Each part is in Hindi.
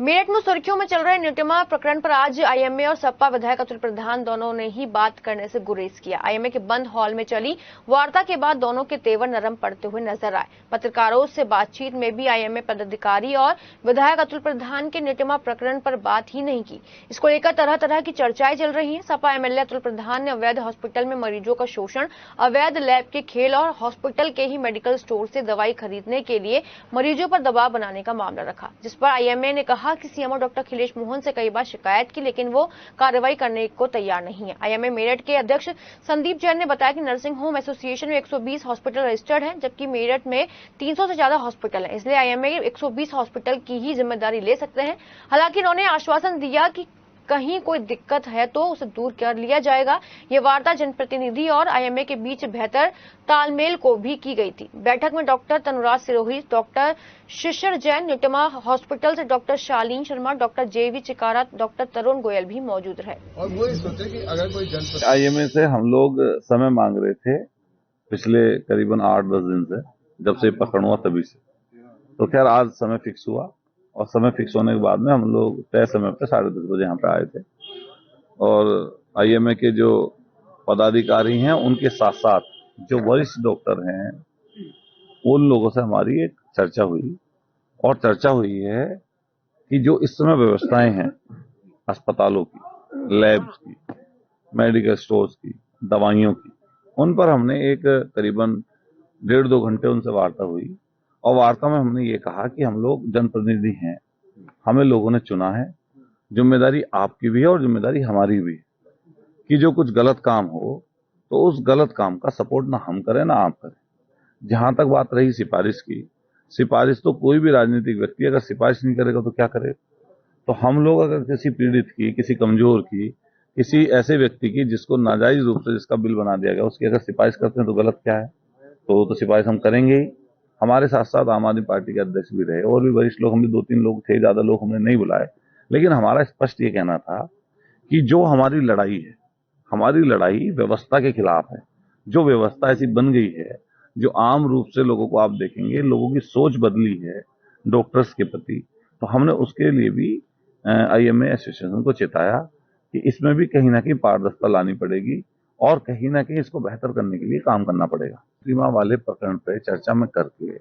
मेरठ में सुर्खियों में चल रहे न्यूट्रिमा प्रकरण पर आज आईएमए और सपा विधायक अतुल प्रधान दोनों ने ही बात करने से गुरेज किया। आईएमए के बंद हॉल में चली वार्ता के बाद दोनों के तेवर नरम पड़ते हुए नजर आए। पत्रकारों से बातचीत में भी आईएमए पदाधिकारी और विधायक अतुल प्रधान के न्यूट्रिमा प्रकरण पर बात ही नहीं की। इसको लेकर तरह तरह की चर्चाएं चल रही है। सपा एमएलए अतुल प्रधान ने अवैध हॉस्पिटल में मरीजों का शोषण, अवैध लैब के खेल और हॉस्पिटल के ही मेडिकल स्टोर से दवाई खरीदने के लिए मरीजों पर दबाव बनाने का मामला रखा, जिस पर आईएमए ने कहा कि सीएमओ डॉक्टर अखिलेश मोहन से कई बार शिकायत की, लेकिन वो कार्रवाई करने को तैयार नहीं है। आईएमए मेरठ के अध्यक्ष संदीप जैन ने बताया कि नर्सिंग होम एसोसिएशन में 120 हॉस्पिटल रजिस्टर्ड हैं, जबकि मेरठ में 300 से ज्यादा हॉस्पिटल हैं। इसलिए आईएमए 120 हॉस्पिटल की ही जिम्मेदारी ले सकते हैं। हालांकि उन्होंने आश्वासन दिया कि कहीं कोई दिक्कत है तो उसे दूर कर लिया जाएगा। ये वार्ता जनप्रतिनिधि और आईएमए के बीच बेहतर तालमेल को भी की गई थी। बैठक में डॉक्टर तनुराज सिरोही, डॉक्टर शिशिर जैन, न्यूट्रिमा हॉस्पिटल से डॉक्टर शालीन शर्मा, डॉक्टर जेवी चिकारा, डॉक्टर तरुण गोयल भी मौजूद रहे। और वो सोचे कि अगर कोई आईएमए से हम लोग समय मांग रहे थे पिछले करीबन 8-10 दिन से, जब से प्रकरण हुआ तभी से। तो खैर आज समय फिक्स हुआ और समय फिक्स होने के बाद में हम लोग तय समय पे 10:30 बजे यहाँ पे आए थे और आईएमए के जो पदाधिकारी हैं उनके साथ साथ जो वरिष्ठ डॉक्टर हैं उन लोगों से हमारी एक चर्चा हुई और चर्चा हुई है कि जो इस समय व्यवस्थाएं हैं अस्पतालों की, लैब्स की, मेडिकल स्टोर्स की, दवाइयों की, उन पर हमने एक करीबन 1.5-2 घंटे उनसे वार्ता हुई और वार्ता में हमने ये कहा कि हम लोग जनप्रतिनिधि हैं, हमें लोगों ने चुना है, जिम्मेदारी आपकी भी है और जिम्मेदारी हमारी भी है कि जो कुछ गलत काम हो तो उस गलत काम का सपोर्ट ना हम करें ना आप करें। जहां तक बात रही सिफारिश की, सिफारिश तो कोई भी राजनीतिक व्यक्ति अगर सिफारिश नहीं करेगा तो क्या करेगा। तो हम लोग अगर किसी पीड़ित की, किसी कमजोर की, किसी ऐसे व्यक्ति की जिसको नाजायज रूप से जिसका बिल बना दिया गया उसकी अगर सिफारिश करते हैं तो गलत क्या है। तो सिफारिश हम करेंगे ही। हमारे साथ साथ आम आदमी पार्टी के अध्यक्ष भी रहे और भी वरिष्ठ लोग, हम भी 2-3 लोग थे, ज्यादा लोग हमने नहीं बुलाए। लेकिन हमारा स्पष्ट ये कहना था कि जो हमारी लड़ाई है, हमारी लड़ाई व्यवस्था के खिलाफ है। जो व्यवस्था ऐसी बन गई है, जो आम रूप से लोगों को आप देखेंगे, लोगों की सोच बदली है डॉक्टर्स के प्रति, तो हमने उसके लिए भी आईएमए एसोसिएशन को चेताया कि इसमें भी कहीं ना कहीं पारदर्शिता लानी पड़ेगी और कहीं ना कहीं इसको बेहतर करने के लिए काम करना पड़ेगा। सीमा वाले प्रकरण पर चर्चा में करके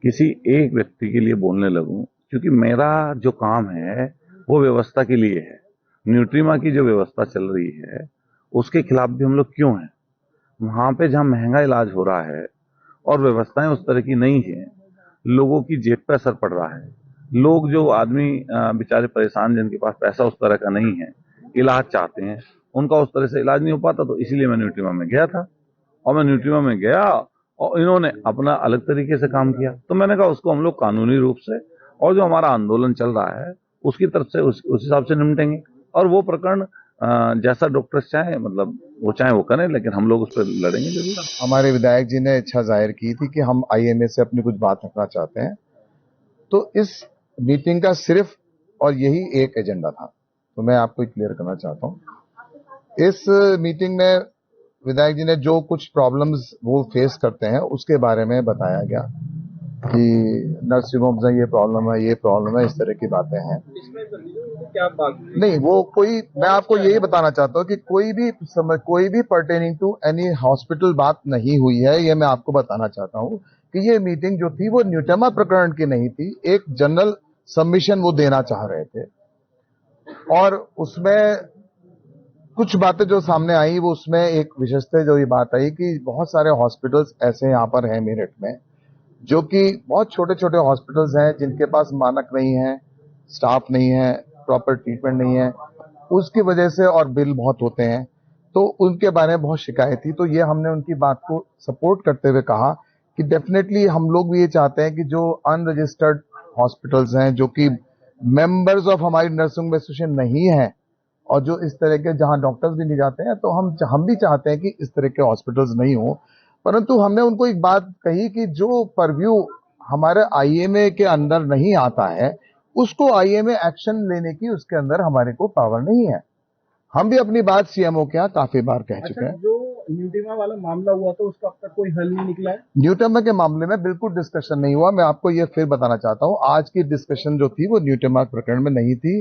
किसी एक व्यक्ति के लिए बोलने लगूं, क्योंकि मेरा जो काम है वो व्यवस्था के लिए है। न्यूट्रिमा की जो व्यवस्था चल रही है उसके खिलाफ भी हम लोग क्यों हैं। वहां पे जहां महंगा इलाज हो रहा है और व्यवस्थाएं उस तरह की नहीं है, लोगों की जेब पे असर पड़ रहा है, लोग जो आदमी बेचारे परेशान, जिनके पास पैसा उस तरह का नहीं है, इलाज चाहते हैं, उनका उस तरह से इलाज नहीं हो पाता। तो इसीलिए मैं न्यूट्रिमा में गया था और मैं न्यूट्रिमा में गया और इन्होंने अपना अलग तरीके से काम किया। तो मैंने कहा उसको हम लोग कानूनी रूप से और जो हमारा आंदोलन चल रहा है उसकी तरफ से उस हिसाब से निपटेंगे। और वो प्रकरण जैसा डॉक्टर्स चाहे, मतलब वो चाहे वो करें, लेकिन हम लोग उस पर लड़ेंगे जरूर। हमारे विधायक जी ने इच्छा जाहिर की थी कि हम आईएमए से अपनी कुछ बात रखना चाहते हैं, तो इस मीटिंग का सिर्फ और यही एक एजेंडा था। तो मैं आपको क्लियर करना चाहता हूं, इस मीटिंग में विधायक जी ने जो कुछ प्रॉब्लम्स वो फेस करते हैं उसके बारे में बताया गया कि नर्सिंग होम्स में ये प्रॉब्लम है, इस तरह की बातें हैं। क्या बात नहीं, वो कोई, मैं आपको यही बताना चाहता हूँ कि कोई भी पर्टेनिंग टू एनी हॉस्पिटल बात नहीं हुई है। ये मैं आपको बताना चाहता हूँ कि ये मीटिंग जो थी वो न्यूट्रिमा प्रकरण की नहीं थी, एक जनरल सबमिशन वो देना चाह रहे थे और उसमें कुछ बातें जो सामने आई, वो उसमें एक विशेषता जो ये बात आई कि बहुत सारे हॉस्पिटल्स ऐसे यहाँ पर हैं मेरठ में, जो कि बहुत छोटे छोटे हॉस्पिटल्स हैं जिनके पास मानक नहीं है, स्टाफ नहीं है, प्रॉपर ट्रीटमेंट नहीं है, उसकी वजह से और बिल बहुत होते हैं, तो उनके बारे में बहुत शिकायत थी। तो ये हमने उनकी बात को सपोर्ट करते हुए कहा कि डेफिनेटली हम लोग भी ये चाहते हैं कि जो अनरजिस्टर्ड हॉस्पिटल्स हैं, जो कि मेंबर्स ऑफ हमारी नर्सिंग एसोसिएशन नहीं है और जो इस तरह के जहां डॉक्टर्स भी नहीं जाते हैं, तो हम भी चाहते हैं कि इस तरह के हॉस्पिटल्स नहीं हो। परंतु हमने उनको एक बात कही कि जो परव्यू हमारे आईएमए के अंदर नहीं आता है, उसको आईएमए एक्शन लेने की उसके अंदर हमारे को पावर नहीं है। हम भी अपनी बात सीएमओ के यहाँ काफी बार कह चुके हैं। जो न्यूटेमा वाला मामला हुआ तो उसका अब तक कोई हल नहीं निकला है। न्यूटेमा के मामले में बिल्कुल डिस्कशन नहीं हुआ। मैं आपको ये फिर बताना चाहता हूँ, आज की डिस्कशन जो थी वो न्यूटेमा प्रकरण में नहीं थी।